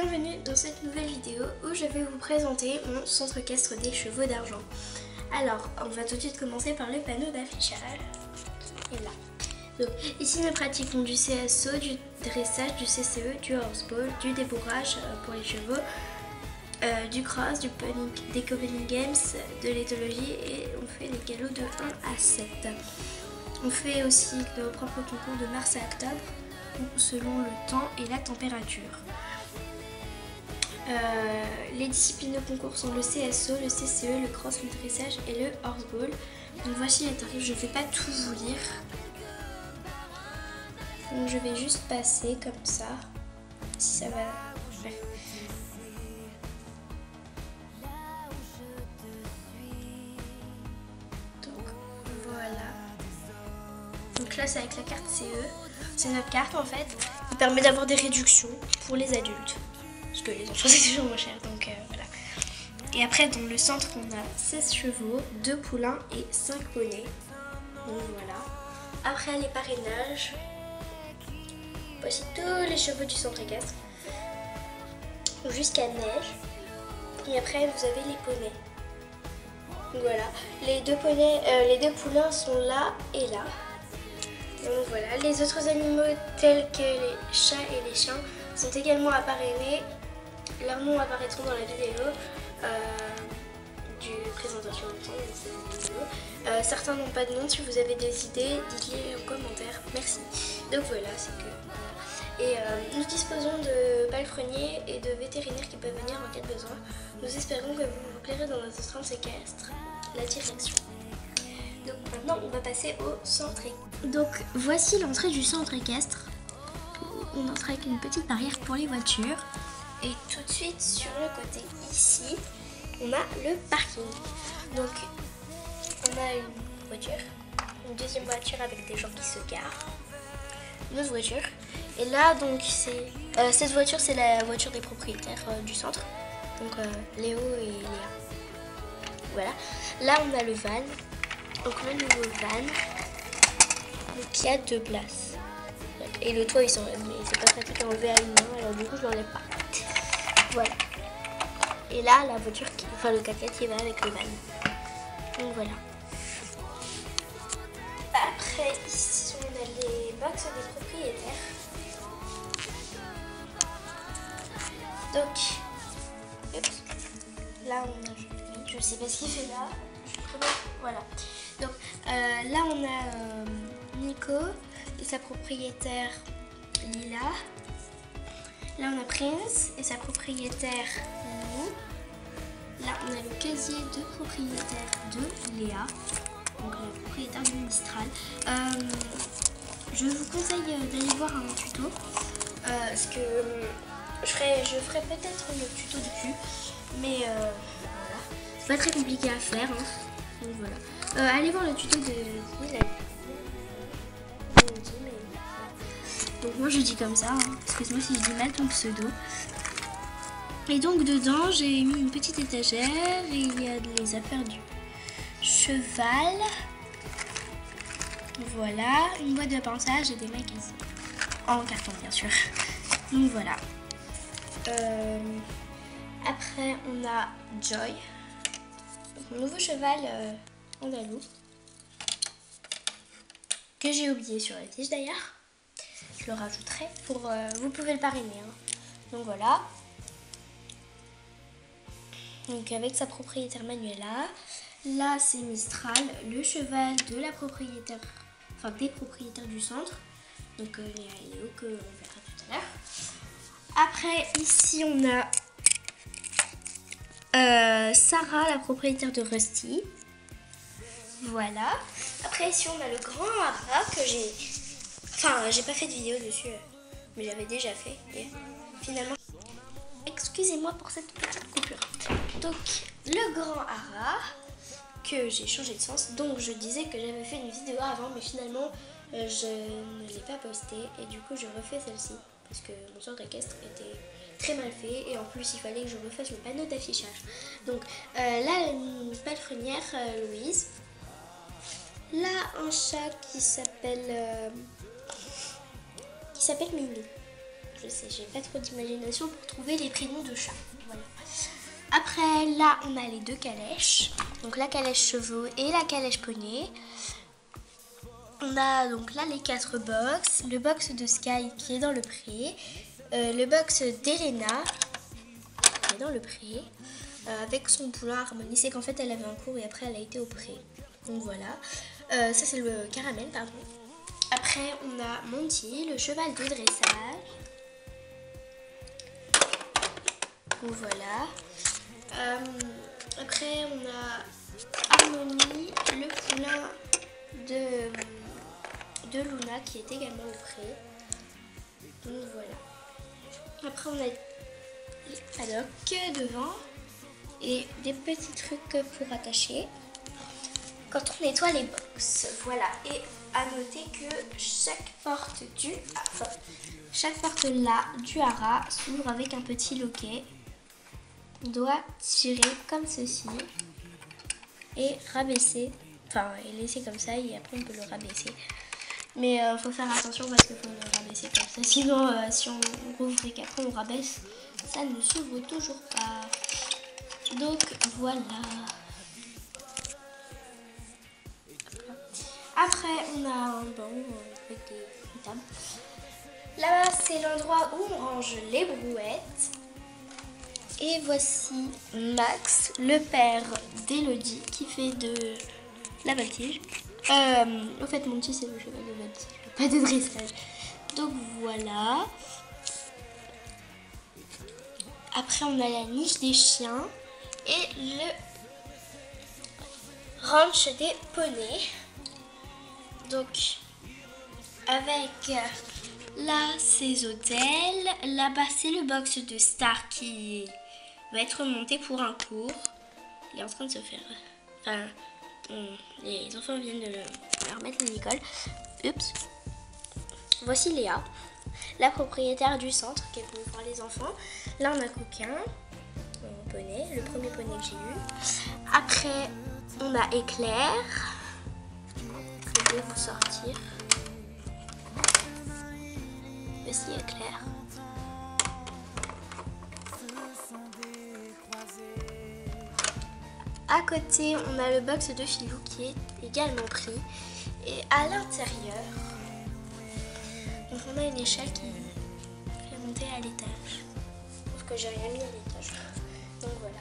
bienvenue dans cette nouvelle vidéo où je vais vous présenter mon centre équestre des chevaux d'argent. Alors, on va tout de suite commencer par le panneau d'affichage. Et là. Donc, ici nous pratiquons du CSO, du dressage, du CCE, du horseball, du débourrage pour les chevaux, du cross, des coping games, de l'éthologie et on fait des galops de 1 à 7. On fait aussi nos propres concours de mars à octobre selon le temps et la température. Les disciplines de concours sont le CSO, le CCE, le cross, le dressage et le horseball. Donc voici les tarifs, je ne vais pas tout vous lire. Donc je vais juste passer comme ça, si ça va. Bref. Donc voilà. Donc là c'est avec la carte CE. C'est notre carte en fait qui permet d'avoir des réductions pour les adultes. Parce que les enfants c'est toujours moins cher, donc voilà. Et après dans le centre on a 16 chevaux, 2 poulains et 5 poneys. Donc voilà. Après les parrainages, voici tous les chevaux du centre équestre. Jusqu'à neige. Et après vous avez les poneys. Donc voilà. Les deux poulains sont là et là. Donc voilà, les autres animaux tels que les chats et les chiens sont également à parrainer. Leurs noms apparaîtront dans la vidéo du présentation du temps. Certains n'ont pas de nom, si vous avez des idées, dites-les en commentaire. Merci. Donc voilà, c'est que... Et nous disposons de palefreniers et de vétérinaires qui peuvent venir en cas de besoin. Nous espérons que vous vous plairez dans notre centre équestre. La direction. Donc maintenant on va passer au centre équestre. Donc voici l'entrée du centre équestre. On entre avec une petite barrière pour les voitures. Et tout de suite sur le côté ici, on a le parking. Donc on a une voiture, une deuxième voiture avec des gens qui se garent, une autre voiture. Et là donc c'est cette voiture c'est la voiture des propriétaires du centre. Donc Léo et Léa. Voilà. Là on a le van. Donc le nouveau van, donc il y a 2 places. Et le toit il s'enlève, mais c'est pas pratique à enlever à une main, alors du coup je l'enlève pas. Voilà. Et là la voiture, enfin le 4x4 qui va avec le van. Donc voilà. Après ici on a les box des propriétaires. Donc, oups, là on a, je sais pas ce qu'il fait là. Voilà. Donc là on a Nico et sa propriétaire Lila. Là on a Prince et sa propriétaire Lou. Là on a le casier de propriétaire de Léa, donc la propriétaire du Mistral. Je vous conseille d'aller voir un tuto parce que je ferai peut-être le tuto dessus, mais voilà, c'est pas très compliqué à faire. Hein. Donc voilà. Allez voir le tuto de Lila. Donc moi je dis comme ça, hein. Excuse-moi si je dis mal ton pseudo. Et donc dedans j'ai mis une petite étagère et il y a les affaires du cheval. Voilà, une boîte de pinçage et des magazines. En carton bien sûr. Donc voilà. Après on a Joy. Mon nouveau cheval andalou que j'ai oublié sur la tige d'ailleurs. Je le rajouterai pour vous pouvez le parrainer. Hein. Donc voilà. Donc avec sa propriétaire Manuela. Là c'est Mistral, le cheval de la propriétaire, enfin des propriétaires du centre. Donc Léa et Léo que on verra tout à l'heure. Après ici on a Sarah, la propriétaire de Rusty. Voilà. Après ici on a le grand Ara que j'ai... Enfin j'ai pas fait de vidéo dessus, mais j'avais déjà fait. Et finalement... Excusez-moi pour cette petite coupure. Donc le grand Ara que j'ai changé de sens. Donc je disais que j'avais fait une vidéo avant, mais finalement je ne l'ai pas postée. Et du coup je refais celle-ci. Parce que mon centre équestre était très mal fait et en plus il fallait que je refasse le panneau d'affichage. Donc là une palefrenière Louise. Là un chat qui s'appelle Minou. Je sais, j'ai pas trop d'imagination pour trouver les prénoms de chats. Voilà. Après, là, on a les 2 calèches. Donc la calèche chevaux et la calèche poney. On a donc là les 4 box. Le box de Sky qui est dans le pré. Le box d'Elena qui est dans le pré. Avec son poulain Harmonie. C'est qu'en fait, elle avait un cours et après, elle a été au pré. Donc voilà. Ça, c'est le caramel, pardon. Après, on a Monty, le cheval de dressage. Donc voilà. Après, on a Harmonie, le poulain de Luna qui est également au pré. Donc voilà. Après, on a les paddocks devant et des petits trucs pour attacher quand on nettoie les box. Voilà. Et à noter que chaque porte là du hara s'ouvre avec un petit loquet. On doit tirer comme ceci et rabaisser, enfin et laisser comme ça et après on peut le rabaisser. Mais faut faire attention parce qu'il faut le rabaisser comme ça, sinon si on rouvre et qu'après on rabaisse, ça ne s'ouvre toujours pas. Donc voilà. Après on a un banc avec des tables. Là-bas c'est l'endroit où on range les brouettes. Et voici Max, le père d'Elodie, qui fait de la voltige. Au fait, Monty, c'est le cheval de voltige, pas de dressage. Donc voilà. Après, on a la niche des chiens et le ranch des poneys. Donc, avec là, ces hôtels. Là-bas, c'est le box de Star qui va être monté pour un cours. Il est en train de se faire... Enfin, les enfants viennent de le remettre à l'école. Oups. Voici Léa, la propriétaire du centre qui est venue voir les enfants. Là, on a Coquin, mon poney, le premier poney que j'ai eu. Après, on a Éclair. Je vais vous sortir. Voici Éclair. À côté, on a le box de Filou qui est également pris. Et à l'intérieur, donc on a une échelle qui fait monter à l'étage. Sauf que j'ai rien mis à l'étage. Donc voilà.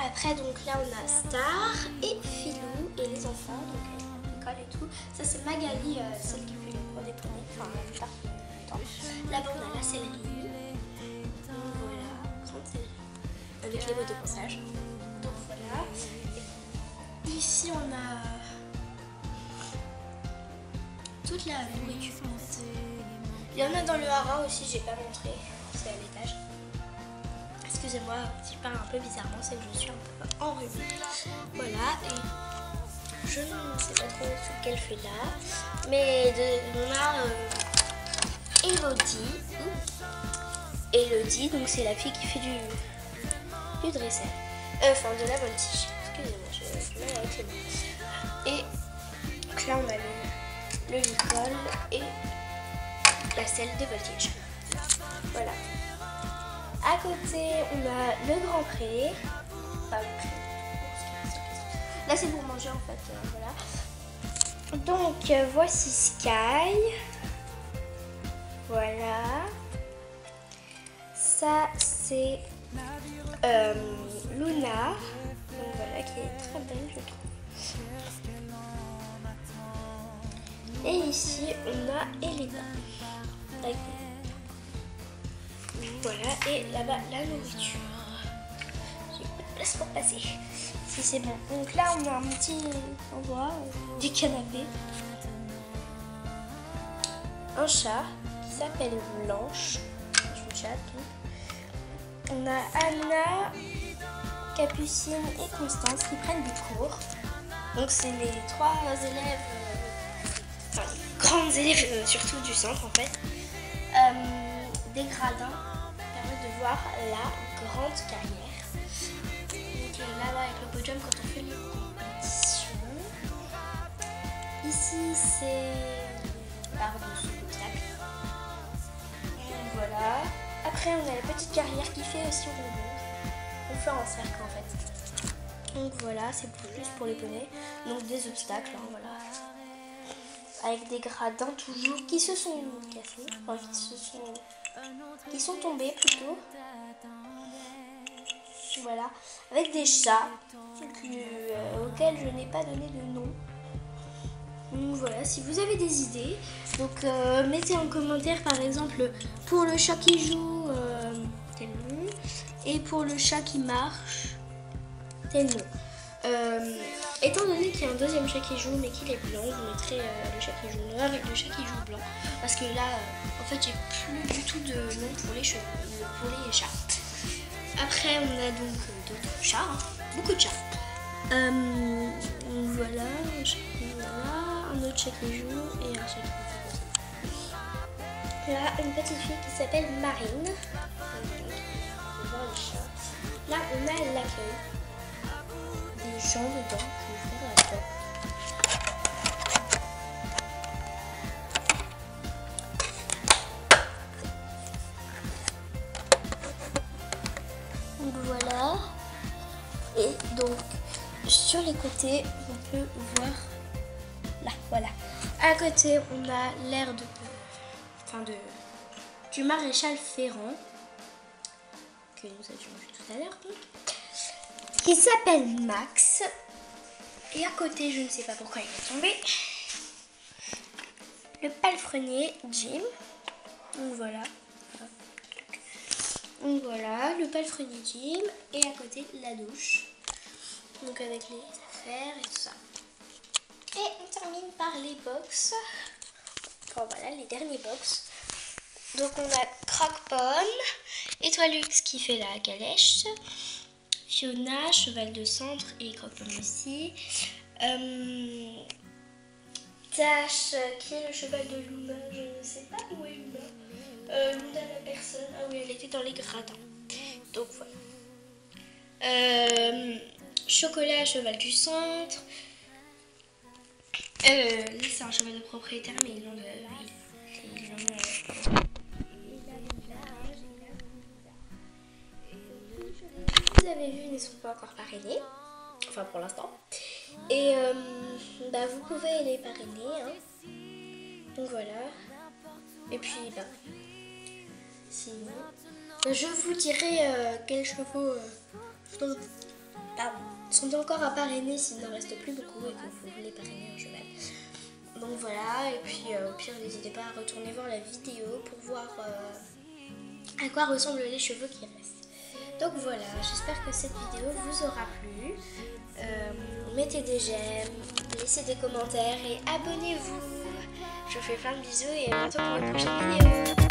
Après, donc là, on a Star et Filou et les enfants, donc l'école et tout. Ça, c'est Magali, celle qui fait le cours des poneys, enfin la plupart du temps. Là-bas, on a la céleri. Donc voilà, grande céleri. Avec les bottes de passage. Donc voilà. Et ici, on a toute la nourriture en fait. Il y en a dans le haras aussi, j'ai pas montré. C'est à l'étage. Excusez-moi si je parle un peu bizarrement, c'est que je suis un peu enrhumée. Voilà, et je ne sais pas trop ce qu'elle fait là. Mais on a Elodie, donc c'est la fille qui fait du dressage. Enfin, de la voltige. Excusez-moi, j'ai du mal avec les mots. Et donc là, on a le Nicole et la selle de voltige. Voilà. À côté, on a le grand pré. Enfin, le pré. Là, c'est pour manger en fait. Voilà. Donc, voici Sky. Voilà. Ça, c'est Luna. Donc voilà, qui est très belle, je trouve. Et ici, on a Elena. Voilà, et là-bas, la nourriture. J'ai pas de place pour passer. Si c'est bon. Donc là, on a un petit endroit, du canapé. Un chat qui s'appelle Blanche. C'est une chatte. On a Anna, Capucine et Constance qui prennent des cours. Donc c'est les 3 élèves, enfin les grandes élèves surtout du centre en fait. Des gradins permettent de voir la grande carrière. Donc là-bas avec le podium quand on fait les compétitions. Ici c'est barre de sous-obstacle. voilà. Après on a la petite carrière qui fait aussi rond. On fait un cercle en fait. Donc voilà, c'est plus pour les poneys. Donc des obstacles, hein, voilà. Avec des gradins toujours qui se sont cassés, enfin qui sont tombés plutôt. Voilà, avec des chats auxquels je n'ai pas donné de nom. Donc voilà, si vous avez des idées, donc mettez en commentaire par exemple pour le chat qui joue tel nom et pour le chat qui marche tel nom. Étant donné qu'il y a un deuxième chat qui joue mais qu'il est blanc, vous mettrez le chat qui joue noir et le chat qui joue blanc parce que là en fait j'ai plus du tout de nom pour les chats. Après on a donc d'autres chats, hein, beaucoup de chats. Voilà, un autre chat qui joue et un chat qui joue. Là, une petite fille qui s'appelle Marine. On va voir les chats. Là, on a l'accueil. Des gens dedans qui font la porte. Donc voilà. Et donc, sur les côtés, on peut voir là, voilà. À côté, on a l'air du maréchal Ferrand que nous avions vu tout à l'heure, qui s'appelle Max. Et à côté, je ne sais pas pourquoi il est tombé, le palefrenier Jim. Donc voilà. Donc voilà, le palefrenier Jim et à côté la douche. Donc avec les affaires et tout ça. Et on termine par les box. Enfin voilà, les derniers box. Donc on a Croque-Pomme, Étoilux qui fait la calèche, Fiona, cheval de centre et Croque-Pomme aussi. Tache qui est le cheval de Luna, je ne sais pas où est Luna. Luna la personne, ah oui elle était dans les gradins. Donc voilà. Chocolat, cheval du centre. Là c'est un cheval de propriétaire mais ils l'ont vous avez vu, ils ne sont pas encore parrainés, enfin pour l'instant. Et vous pouvez les parrainer, hein. Donc voilà. Et puis sinon, je vous dirai quels chevaux sont encore à parrainer s'il n'en reste plus beaucoup et que vous voulez parrainer un cheval. Donc voilà, et puis au pire n'hésitez pas à retourner voir la vidéo pour voir à quoi ressemblent les chevaux qui restent. Donc voilà, j'espère que cette vidéo vous aura plu. Mettez des j'aime, laissez des commentaires et abonnez-vous. Je vous fais plein de bisous et à bientôt pour une prochaine vidéo.